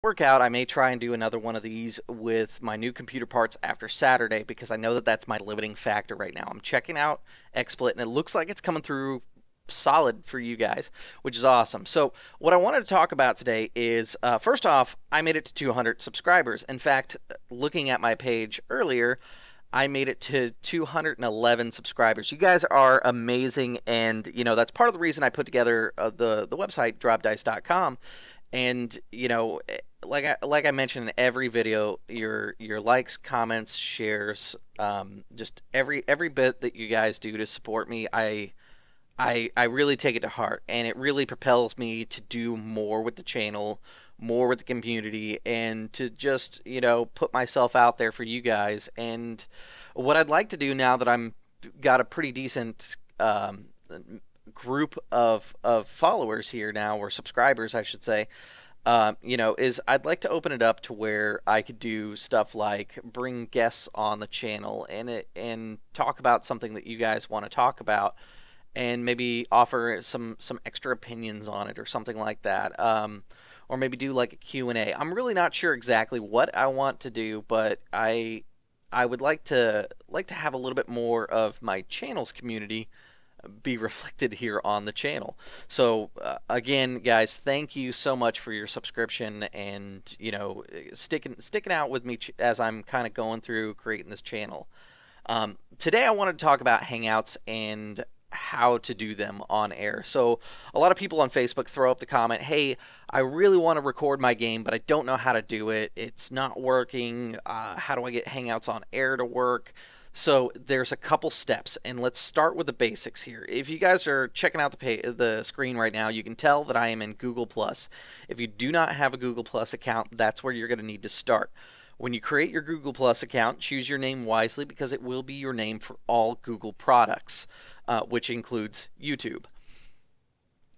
work out, I may try and do another one of these with my new computer parts after Saturday because I know that that's my limiting factor right now. I'm checking out XSplit and it looks like it's coming through solid for you guys, which is awesome. So, what I wanted to talk about today is first off, I made it to 200 subscribers. In fact, looking at my page earlier, I made it to 211 subscribers. You guys are amazing, and that's part of the reason I put together the website dropdice.com. And like I mentioned in every video, your likes, comments, shares, just every bit that you guys do to support me, I really take it to heart, and it really propels me to do more with the channel, more with the community, and to just put myself out there for you guys. And what I'd like to do now that I'm got a pretty decent group of followers here now, or subscribers, I should say, is I'd like to open it up to where I could do stuff like bring guests on the channel and talk about something that you guys want to talk about, and maybe offer some extra opinions on it or something like that. Or maybe do like a Q&A. I'm really not sure exactly what I want to do, but I would like to have a little bit more of my channel's community be reflected here on the channel. So again, guys, thank you so much for your subscription and sticking out with me as I'm kind of going through creating this channel. Today I wanted to talk about Hangouts and how to do them on air. So a lot of people on Facebook throw up the comment, "Hey, I really want to record my game, but I don't know how to do it. It's not working. How do I get Hangouts on air to work?" So there's a couple steps, and let's start with the basics here. If you guys are checking out the screen right now, you can tell that I am in Google Plus. If you do not have a Google Plus account, that's where you're going to need to start. When you create your Google Plus account, choose your name wisely because it will be your name for all Google products, which includes YouTube.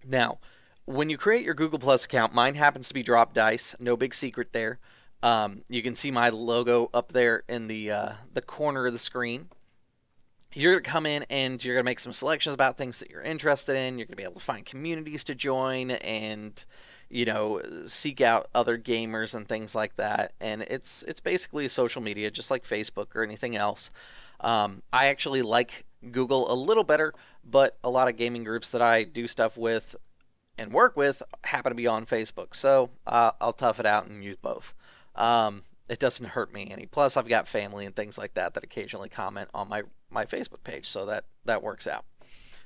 Now, when you create your Google Plus account, mine happens to be Drop Dice. No big secret there. You can see my logo up there in the corner of the screen. You're going to come in and you're going to make some selections about things that you're interested in. You're going to be able to find communities to join and seek out other gamers and things like that. And it's basically social media, just like Facebook or anything else. I actually like Google a little better, but a lot of gaming groups that I do stuff with and work with happen to be on Facebook, so I'll tough it out and use both. It doesn't hurt me any. Plus, I've got family and things like that that occasionally comment on my Facebook page, so that works out.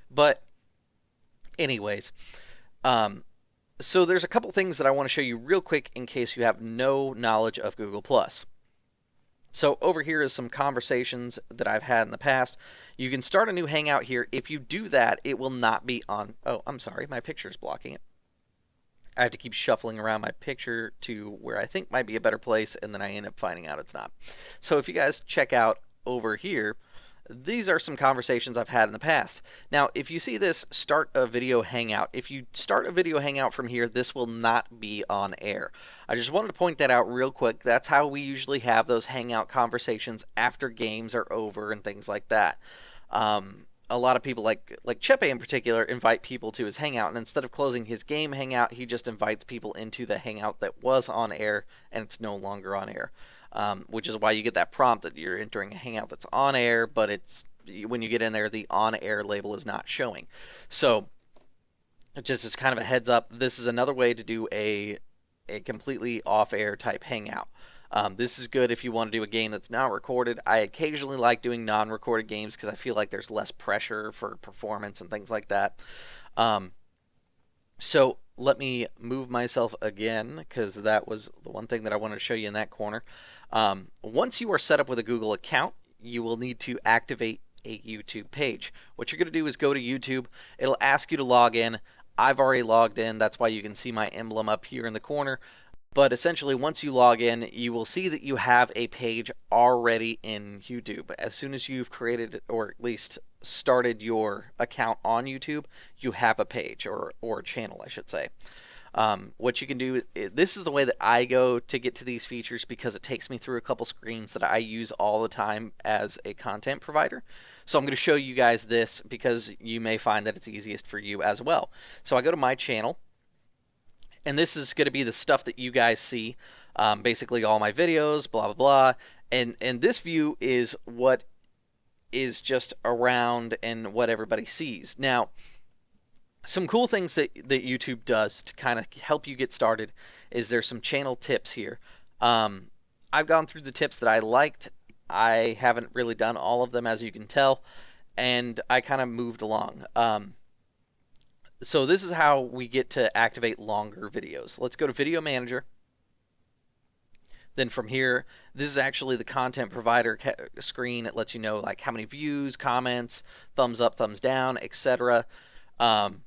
But anyways, um, so there's a couple things that I want to show you real quick in case you have no knowledge of Google Plus. So over here is some conversations that I've had in the past. You can start a new Hangout here. If you do that, it will not be on. Oh, I'm sorry, my picture is blocking it. I have to keep shuffling around my picture to where I think might be a better place, and then I end up finding out it's not. So if you guys check out over here, these are some conversations I've had in the past. Now, if you see this start a video hangout, if you start a video hangout from here, this will not be on air. I just wanted to point that out real quick. That's how we usually have those hangout conversations after games are over and things like that. A lot of people like Chepe in particular invite people to his hangout, and instead of closing his game hangout, he just invites people into the hangout that was on air and it's no longer on air. Which is why you get that prompt that you're entering a hangout that's on air, but it's when you get in there, the on air label is not showing. So just as kind of a heads up, this is another way to do a completely off air type hangout. This is good if you want to do a game that's not recorded. I occasionally like doing non-recorded games because I feel like there's less pressure for performance and things like that. Um, so let me move myself again because that was the one thing that I wanted to show you in that corner. Once you are set up with a Google account, you will need to activate a YouTube page. What you're going to do is go to YouTube. It'll ask you to log in. I've already logged in. That's why you can see my emblem up here in the corner. But essentially, once you log in, you will see that you have a page already in YouTube. As soon as you've created, or at least started your account on YouTube, you have a page, or a channel, I should say. What you can do, this is the way that I go to get to these features because it takes me through a couple screens that I use all the time as a content provider. So I'm going to show you guys this because you may find that it's easiest for you as well. So I go to my channel, And this is going to be the stuff that you guys see, basically all my videos, blah blah blah. And this view is what is just around and what everybody sees. Now, some cool things that YouTube does to kind of help you get started is there's some channel tips here. Um, I've gone through the tips that I liked. I haven't really done all of them, as you can tell, and I kind of moved along. So this is how we get to activate longer videos. Let's go to Video Manager. Then from here, this is actually the content provider screen. It lets you know like how many views, comments, thumbs up, thumbs down, etc. Um,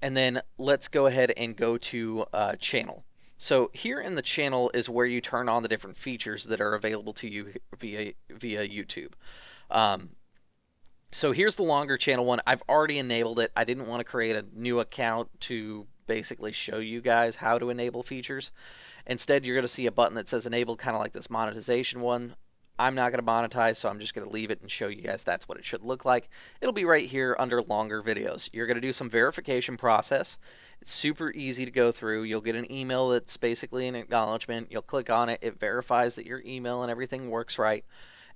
and then let's go ahead and go to channel. So here in the channel is where you turn on the different features that are available to you via YouTube. Um, so here's the longer channel one. I've already enabled it. I didn't want to create a new account to basically show you guys how to enable features. Instead, you're going to see a button that says enable, kind of like this monetization one. I'm not going to monetize, so I'm just going to leave it and show you guys that's what it should look like. It'll be right here under longer videos. You're going to do some verification process. It's super easy to go through. You'll get an email that's basically an acknowledgement. You'll click on it. It verifies that your email and everything works right.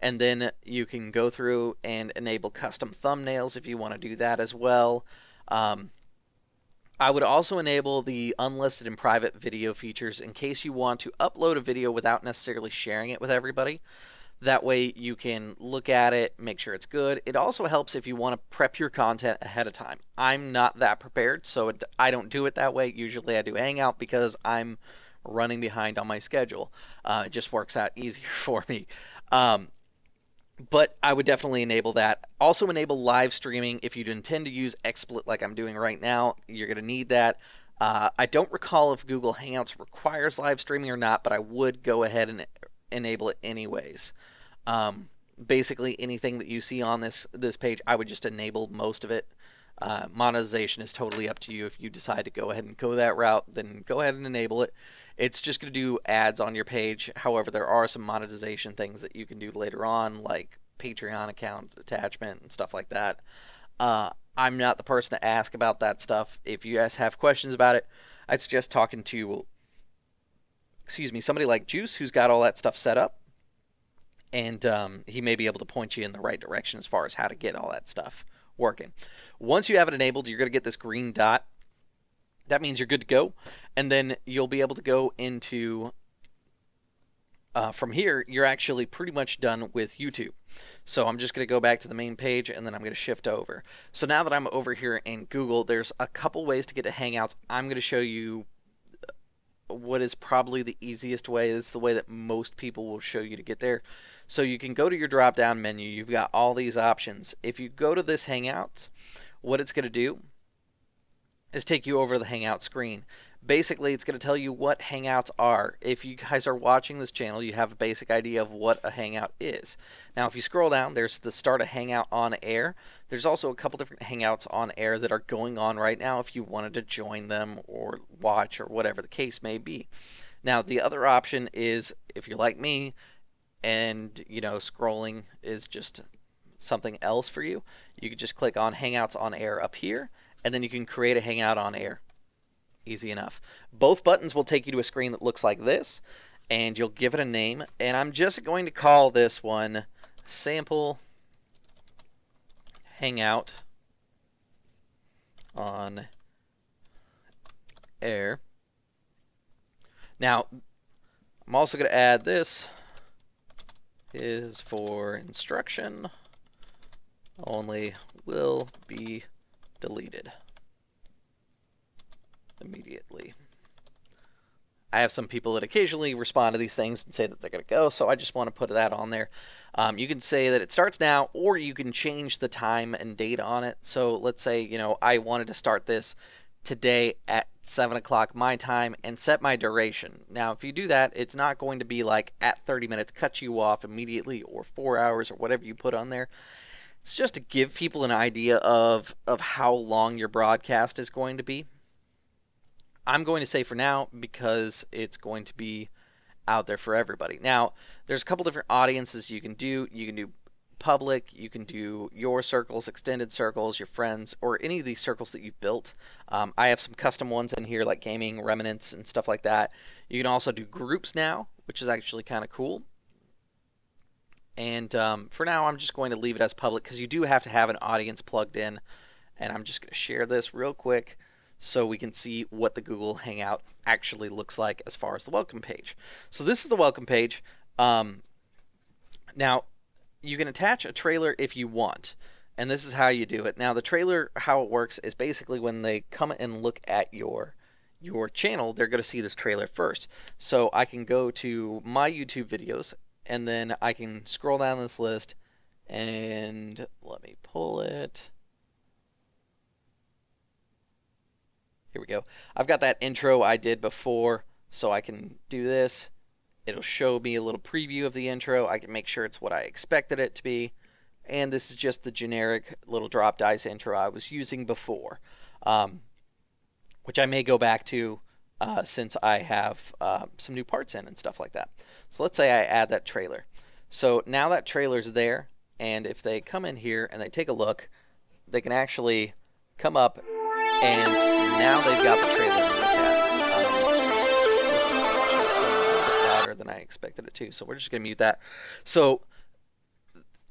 And then you can go through and enable custom thumbnails if you want to do that as well. I would also enable the unlisted and private video features in case you want to upload a video without necessarily sharing it with everybody. That way you can look at it, make sure it's good. It also helps if you want to prep your content ahead of time. I'm not that prepared, so I don't do it that way. Usually I do Hangout because I'm running behind on my schedule. It just works out easier for me. But I would definitely enable that. Also enable live streaming if you intend to use XSplit like I'm doing right now. You're going to need that. I don't recall if Google Hangouts requires live streaming or not, but I would go ahead and enable it anyways. Basically anything that you see on this page, I would just enable most of it. Monetization is totally up to you. If you decide to go ahead and go that route, then go ahead and enable it. It's just going to do ads on your page. However, there are some monetization things that you can do later on, like Patreon accounts attachment and stuff like that. I'm not the person to ask about that stuff. If you guys have questions about it, I suggest talking to, somebody like Juice, who's got all that stuff set up, and he may be able to point you in the right direction as far as how to get all that stuff working. Once you have it enabled, you're going to get this green dot. That means you're good to go, and then you'll be able to go into, from here, you're actually pretty much done with YouTube. So I'm just going to go back to the main page, and then I'm going to shift over. So now that I'm over here in Google, there's a couple ways to get to Hangouts. I'm going to show you what is probably the easiest way. It's the way that most people will show you to get there. So you can go to your drop-down menu. You've got all these options. If you go to this Hangouts, what it's going to do is take you over the Hangout screen. Basically, it's going to tell you what Hangouts are. If you guys are watching this channel, you have a basic idea of what a Hangout is. Now, if you scroll down, there's the Start a Hangout on Air. There's also a couple different Hangouts on Air that are going on right now if you wanted to join them or watch or whatever the case may be. Now, the other option is, if you're like me and, scrolling is just something else for you, you can just click on Hangouts on Air up here, and then you can create a Hangout on Air. Easy enough. Both buttons will take you to a screen that looks like this, and you'll give it a name. And I'm just going to call this one Sample Hangout on Air. Now, I'm also going to add this is for instruction only, will be deleted immediately. I have some people that occasionally respond to these things and say that they're going to go, so I just want to put that on there. You can say that it starts now, or you can change the time and date on it. So let's say, I wanted to start this today at 7 o'clock my time and set my duration. Now, if you do that, it's not going to be like at 30 minutes, cut you off immediately, or 4 hours, or whatever you put on there. It's just to give people an idea of how long your broadcast is going to be. I'm going to say for now because it's going to be out there for everybody. Now, there's a couple different audiences you can do. You can do public, you can do your circles, extended circles, your friends, or any of these circles that you've built. I have some custom ones in here like gaming, remnants, and stuff like that. You can also do groups now, which is actually kind of cool. And for now, I'm just going to leave it as public because you do have to have an audience plugged in. And I'm just going to share this real quick so we can see what the Google Hangout actually looks like as far as the welcome page. So this is the welcome page. Now, you can attach a trailer if you want, and this is how you do it. Now, the trailer, how it works is basically when they come and look at your channel, they're going to see this trailer first. So I can go to my YouTube videos, and then I can scroll down this list, and let me pull it. Here we go. I've got that intro I did before, so I can do this. It'll show me a little preview of the intro. I can make sure it's what I expected it to be. And this is just the generic little drop dice intro I was using before, which I may go back to since I have some new parts in and stuff like that. So let's say I add that trailer. So now that trailer's there, and if they come in here and they take a look, they can actually come up, and now they've got the trailer to look at. Louder than I expected it to, so we're just going to mute that. So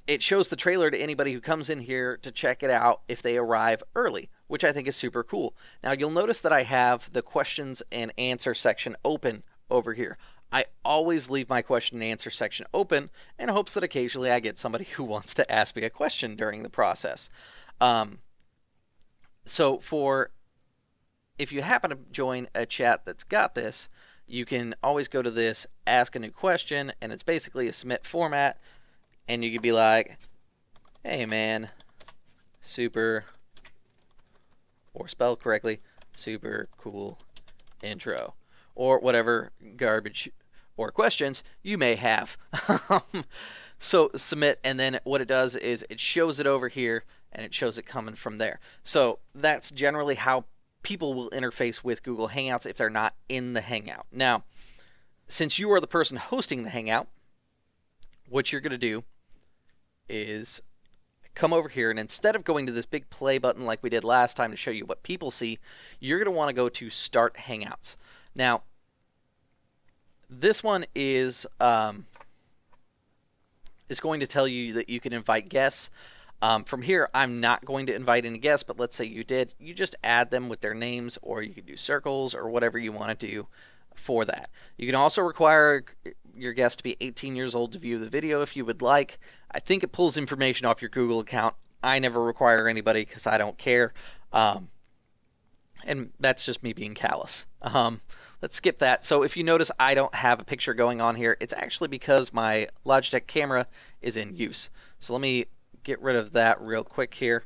it shows the trailer to anybody who comes in here to check it out if they arrive early, which I think is super cool. Now you'll notice that I have the questions and answer section open over here. I always leave my question and answer section open in hopes that occasionally I get somebody who wants to ask me a question during the process. So if you happen to join a chat that's got this, you can always go to this, ask a new question, and it's basically a submit format, and you could be like, hey man, super, or spell correctly, super cool intro, or whatever garbage or questions you may have. So submit, and then what it does is it shows it over here, and it shows it coming from there. So that's generally how people will interface with Google Hangouts if they're not in the Hangout. Now, since you are the person hosting the Hangout, what you're going to do is come over here, and instead of going to this big play button like we did last time to show you what people see, you're going to want to go to Start Hangouts. Now, this one is going to tell you that you can invite guests. From here, I'm not going to invite any guests, but let's say you did. You just add them with their names, or you could do circles or whatever you want to do for that. You can also require your guest to be 18 years old to view the video if you would like. I think it pulls information off your Google account. I never require anybody because I don't care. And that's just me being callous. Let's skip that. So if you notice I don't have a picture going on here, it's actually because my Logitech camera is in use. So let me get rid of that real quick here.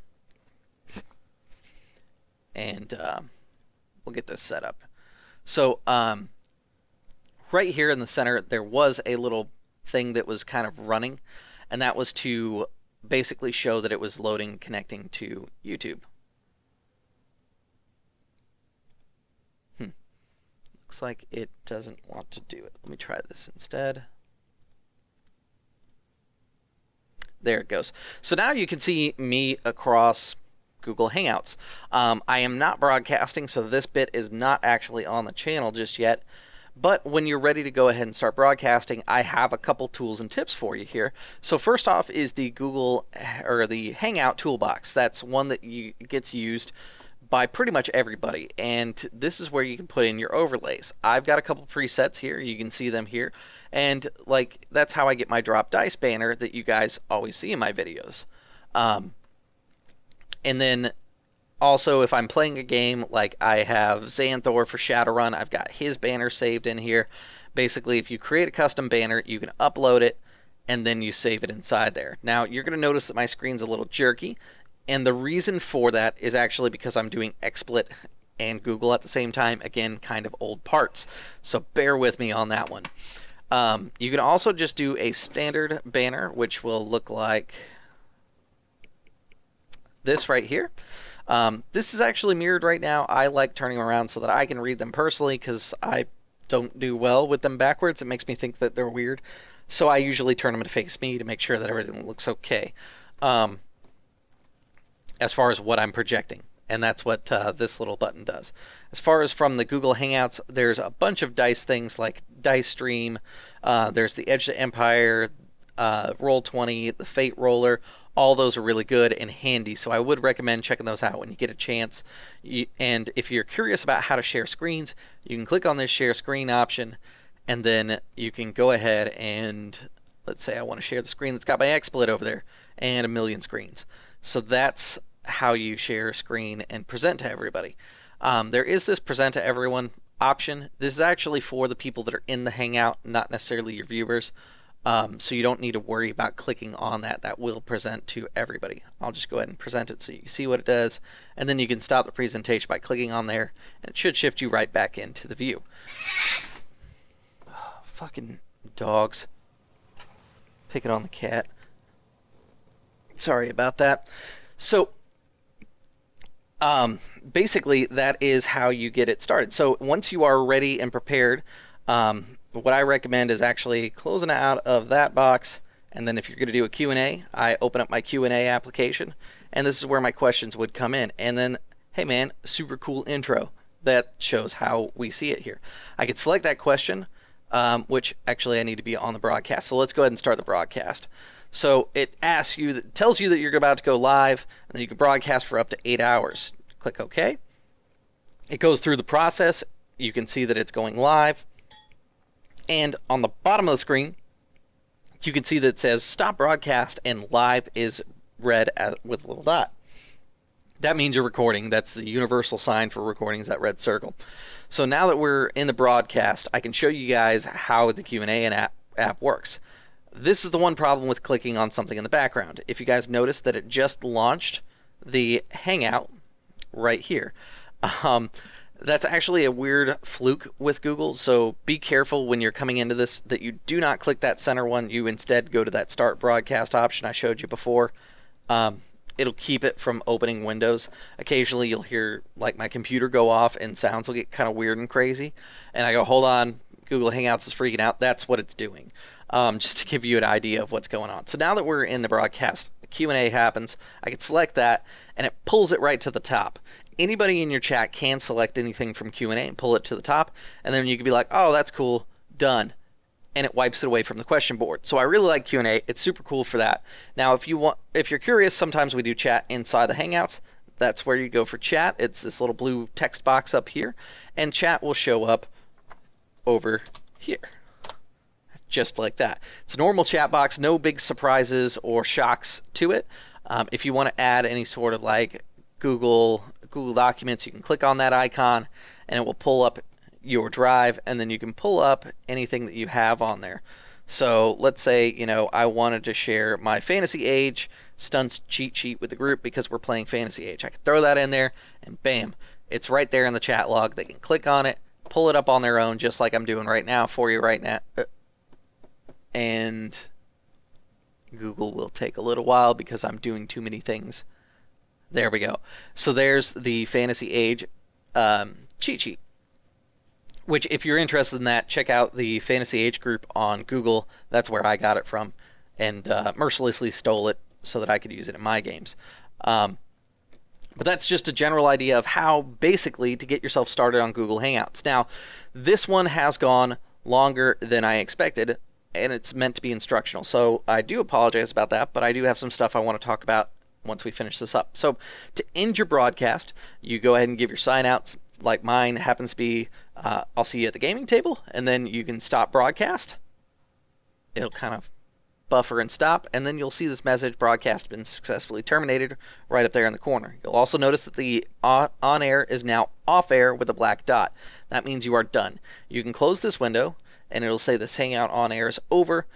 And we'll get this set up. So right here in the center, there was a little thing that was kind of running, and that was to basically show that it was loading, connecting to YouTube. Looks like it doesn't want to do it. Let me try this instead. There it goes. So now you can see me across Google Hangouts. I am not broadcasting, so this bit is not actually on the channel just yet. But when you're ready to go ahead and start broadcasting, I have a couple tools and tips for you here. So first off is the Google or the Hangout toolbox. That's one that gets used by pretty much everybody, and this is where you can put in your overlays. I've got a couple presets here. You can see them here, and like that's how I get my drop dice banner that you guys always see in my videos. And then also, if I'm playing a game, like I have Xanthor for Shadowrun, I've got his banner saved in here. Basically, if you create a custom banner, you can upload it, and then you save it inside there. Now, you're going to notice that my screen's a little jerky, and the reason for that is actually because I'm doing XSplit and Google at the same time. Again, kind of old parts, so bear with me on that one. You can also just do a standard banner, which will look like this right here. This is actually mirrored right now. I like turning them around so that I can read them personally because I don't do well with them backwards. It makes me think that they're weird. So I usually turn them to face me to make sure that everything looks okay. Um, as far as what I'm projecting. And that's what this little button does. As far as from the Google Hangouts, there's a bunch of dice things like Dice Stream. There's the Edge to Empire, Roll20, the Fate Roller. All those are really good and handy, so I would recommend checking those out when you get a chance. And if you're curious about how to share screens, you can click on this share screen option, and then you can go ahead and, let's say I want to share the screen that's got my XSplit over there and a million screens. So that's how you share a screen and present to everybody. There is this present to everyone option. This is actually for the people that are in the Hangout, not necessarily your viewers. So you don't need to worry about clicking on that. That will present to everybody. I'll just go ahead and present it so you can see what it does. And then you can stop the presentation by clicking on there, and it should shift you right back into the view. Oh, fucking dogs. Picking on the cat. Sorry about that. So basically, that is how you get it started. So once you are ready and prepared, what I recommend is actually closing out of that box, and then if you're going to do a Q&A, I open up my Q&A application, and this is where my questions would come in. And then, hey man, super cool intro. That shows how we see it here. I could select that question, which actually I need to be on the broadcast. So let's go ahead and start the broadcast. So it asks you, tells you that you're about to go live, and then you can broadcast for up to 8 hours. Click OK. It goes through the process. You can see that it's going live. And on the bottom of the screen, you can see that it says stop broadcast and live is red with a little dot. That means you're recording. That's the universal sign for recording, is that red circle. So now that we're in the broadcast, I can show you guys how the Q&A and app works. This is the one problem with clicking on something in the background. If you guys notice that it just launched the Hangout right here. That's actually a weird fluke with Google, so be careful when you're coming into this that you do not click that center one. You instead go to that start broadcast option I showed you before. It'll keep it from opening windows. Occasionally you'll hear like my computer go off and sounds will get kind of weird and crazy. And I go, hold on, Google Hangouts is freaking out. That's what it's doing. Just to give you an idea of what's going on. So now that we're in the broadcast, the Q&A happens. I can select that, and it pulls it right to the top. Anybody in your chat can select anything from Q&A and pull it to the top, and then you can be like, oh, that's cool, done. And it wipes it away from the question board. So I really like Q&A. It's super cool for that. Now, if you're curious, sometimes we do chat inside the Hangouts. That's where you go for chat. It's this little blue text box up here, and chat will show up over here. Just like that. It's a normal chat box, no big surprises or shocks to it. If you want to add any sort of like Google Documents, you can click on that icon and it will pull up your drive, and then you can pull up anything that you have on there. So let's say, I wanted to share my Fantasy Age stunts cheat sheet with the group because we're playing Fantasy Age. I could throw that in there and bam, it's right there in the chat log. They can click on it, pull it up on their own, just like I'm doing right now for you right now. And Google will take a little while because I'm doing too many things. There we go. So there's the Fantasy Age cheat sheet, which if you're interested in that, check out the Fantasy Age group on Google. That's where I got it from, and mercilessly stole it so that I could use it in my games. But that's just a general idea of how basically to get yourself started on Google Hangouts. Now, this one has gone longer than I expected, and it's meant to be instructional. So I do apologize about that, but I do have some stuff I want to talk about once we finish this up. So to end your broadcast, you go ahead and give your sign outs. Like mine happens to be, I'll see you at the gaming table, and then you can stop broadcast. It'll kind of buffer and stop, and then you'll see this message, broadcast has been successfully terminated, right up there in the corner. You'll also notice that the on air is now off air with a black dot. That means you are done. You can close this window, and it'll say this Hangout on air is over,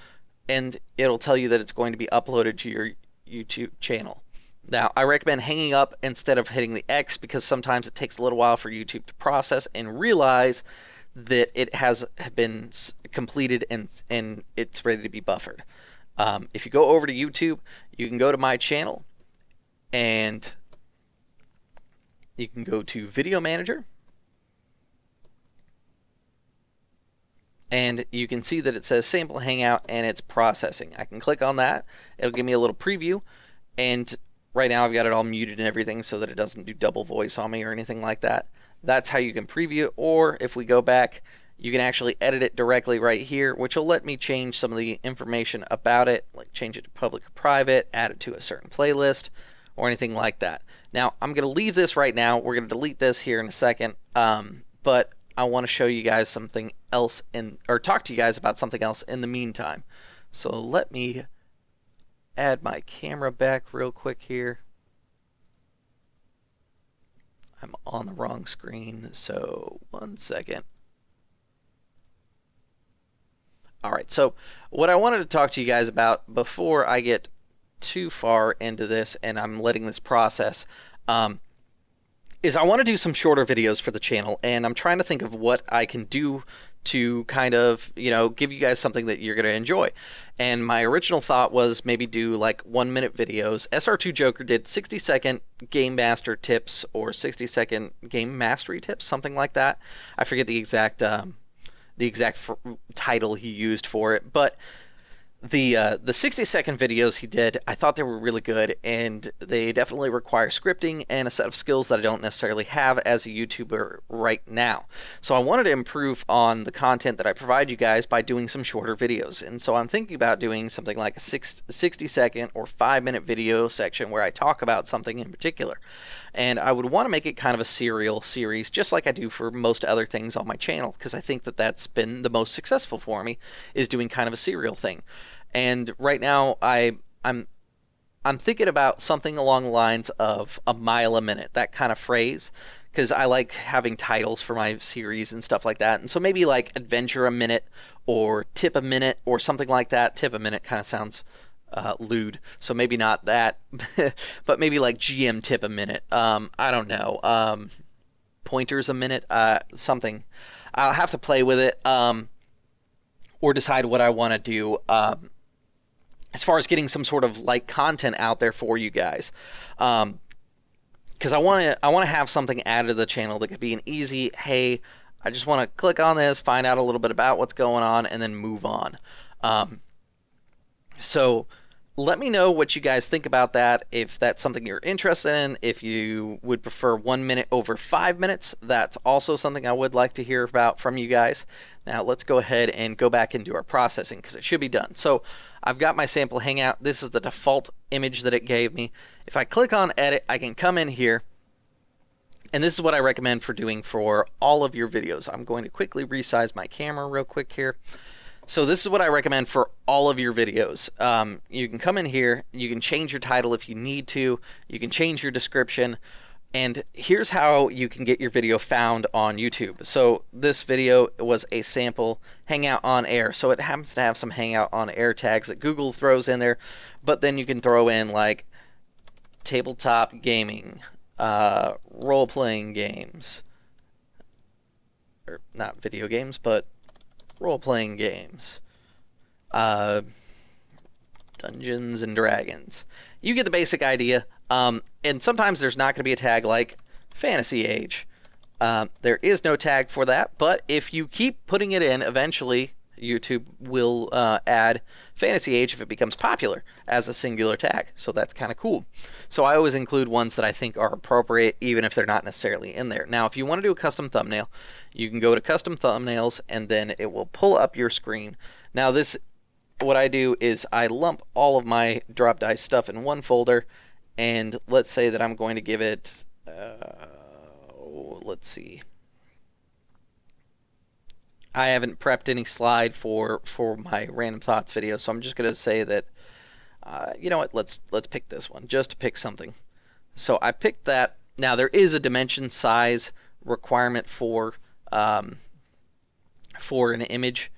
and it'll tell you that it's going to be uploaded to your YouTube channel. Now, I recommend hanging up instead of hitting the X because sometimes it takes a little while for YouTube to process and realize that it has been completed and it's ready to be buffered. If you go over to YouTube, you can go to my channel and you can go to Video Manager. and you can see that it says sample hangout and it's processing. I can click on that. It'll give me a little preview, and right now I've got it all muted and everything so that it doesn't do double voice on me or anything like that. That's how you can preview it. Or if we go back, you can actually edit it directly right here, which will let me change some of the information about it, like change it to public or private, add it to a certain playlist, or anything like that. Now, I'm going to leave this right now. We're going to delete this here in a second, but I want to show you guys something else or talk to you guys about something else in the meantime. So let me add my camera back real quick here. I'm on the wrong screen, so 1 second. Alright, so what I wanted to talk to you guys about before I get too far into this and I'm letting this process, is I want to do some shorter videos for the channel, and I'm trying to think of what I can do to kind of, give you guys something that you're going to enjoy. And my original thought was maybe do like 1-minute videos. SR2 Joker did 60-second game master tips or 60-second game mastery tips, something like that. I forget the exact title he used for it, but the 60-second videos he did, I thought they were really good, and they definitely require scripting and a set of skills that I don't necessarily have as a YouTuber right now. So I wanted to improve on the content that I provide you guys by doing some shorter videos. And so I'm thinking about doing something like a 60-second or 5-minute video section where I talk about something in particular. And I would want to make it kind of a serial series, just like I do for most other things on my channel, because I think that that's been the most successful for me, is doing kind of a serial thing. And right now I'm thinking about something along the lines of a mile a minute, that kind of phrase, because I like having titles for my series and stuff like that. And so maybe like adventure a minute or tip a minute or something like that. Tip a minute kind of sounds lewd, so maybe not that, but maybe like GM tip a minute. I don't know. Pointers a minute, something. I'll have to play with it, or decide what I want to do. As far as getting some sort of like content out there for you guys, because I want to have something added to the channel that could be an easy, hey, I just want to click on this, find out a little bit about what's going on, and then move on. So let me know what you guys think about that, if that's something you're interested in. If you would prefer 1 minute over 5 minutes, that's also something I would like to hear about from you guys. Now let's go ahead and go back into our processing, because it should be done. So I've got my sample hangout. This is the default image that it gave me. If I click on edit, I can come in here, and this is what I recommend for doing for all of your videos. I'm going to quickly resize my camera real quick here. So this is what I recommend for all of your videos. You can come in here, you can change your title if you need to, you can change your description, and here's how you can get your video found on YouTube. So this video was a sample Hangout on Air, so it happens to have some Hangout on Air tags that Google throws in there, but then you can throw in like tabletop gaming, role-playing games, or not video games, but role-playing games, Dungeons and Dragons. You get the basic idea. And sometimes there's not going to be a tag like Fantasy Age. There is no tag for that, but if you keep putting it in, eventually YouTube will add Fantasy Age if it becomes popular as a singular tag. So that's kind of cool. So I always include ones that I think are appropriate, even if they're not necessarily in there. Now, if you want to do a custom thumbnail, you can go to custom thumbnails, and then it will pull up your screen. Now this, what I do is I lump all of my drop dice stuff in one folder, and let's say that I'm going to give it, let's see. I haven't prepped any slide for my random thoughts video, so I'm just going to say that, you know what, let's pick this one, just to pick something. So I picked that. Now there is a dimension size requirement for an image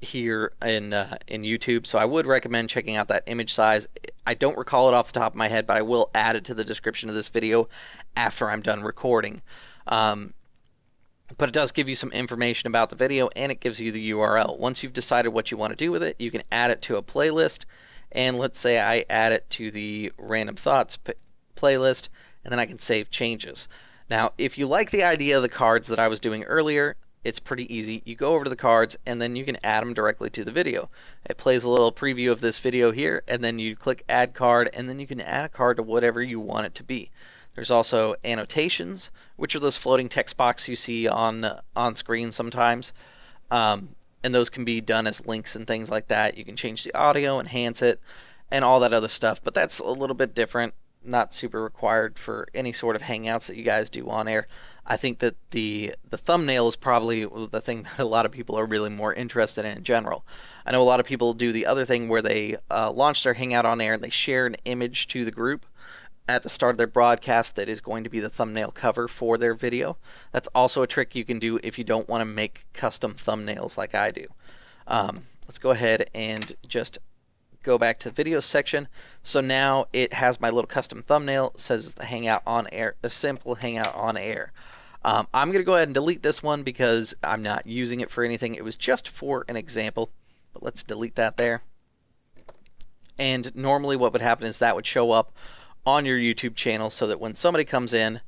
here in YouTube, so I would recommend checking out that image size. I don't recall it off the top of my head, but I will add it to the description of this video after I'm done recording. But it does give you some information about the video, and it gives you the URL. Once you've decided what you want to do with it, you can add it to a playlist, and let's say I add it to the Random Thoughts playlist, and then I can save changes. Now, if you like the idea of the cards that I was doing earlier, It's pretty easy. You go over to the cards and then you can add them directly to the video. It plays a little preview of this video here, and then you click add card, and then you can add a card to whatever you want it to be. There's also annotations, which are those floating text boxes you see on screen sometimes. And those can be done as links and things like that. You can change the audio, enhance it, and all that other stuff. But that's a little bit different, not super required for any sort of Hangouts that you guys do on air. I think that the thumbnail is probably the thing that a lot of people are really more interested in general. I know a lot of people do the other thing where they launch their Hangout on air and they share an image to the group at the start of their broadcast that is going to be the thumbnail cover for their video. That's also a trick you can do if you don't want to make custom thumbnails like I do. Let's go ahead and just go back to the video section. So now it has my little custom thumbnail. It says the Hangout on air, a simple Hangout on air. I'm going to go ahead and delete this one because I'm not using it for anything. It was just for an example. But let's delete that there. And normally what would happen is that would show up on your YouTube channel so that when somebody comes in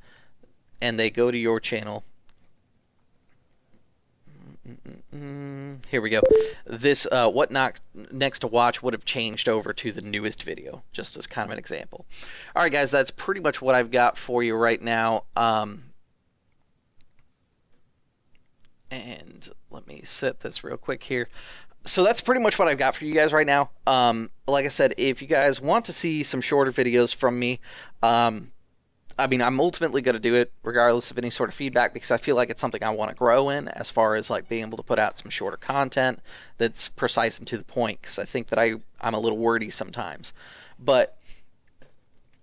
and they go to your channel, here we go. This what not next to watch would have changed over to the newest video, just as kind of an example. All right, guys, that's pretty much what I've got for you right now. And let me set this real quick here. So that's pretty much what I've got for you guys right now. Like I said, if you guys want to see some shorter videos from me, I mean, I'm ultimately going to do it regardless of any sort of feedback because I feel like it's something I want to grow in as far as like being able to put out some shorter content that's precise and to the point because I think that I'm a little wordy sometimes. But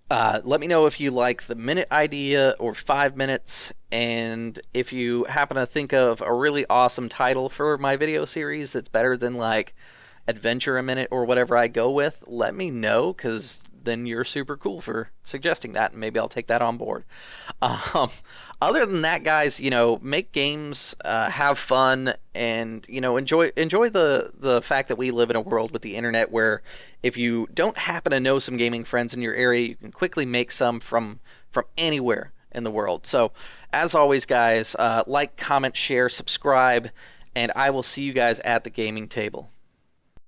let me know if you like the minute idea or 5 minutes, and if you happen to think of a really awesome title for my video series that's better than like Adventure a Minute or whatever I go with, let me know because then you're super cool for suggesting that, and maybe I'll take that on board. Um, Other than that, guys, make games, have fun, and enjoy the fact that we live in a world with the internet where if you don't happen to know some gaming friends in your area, you can quickly make some from anywhere in the world. So, as always, guys, like, comment, share, subscribe, and I will see you guys at the gaming table.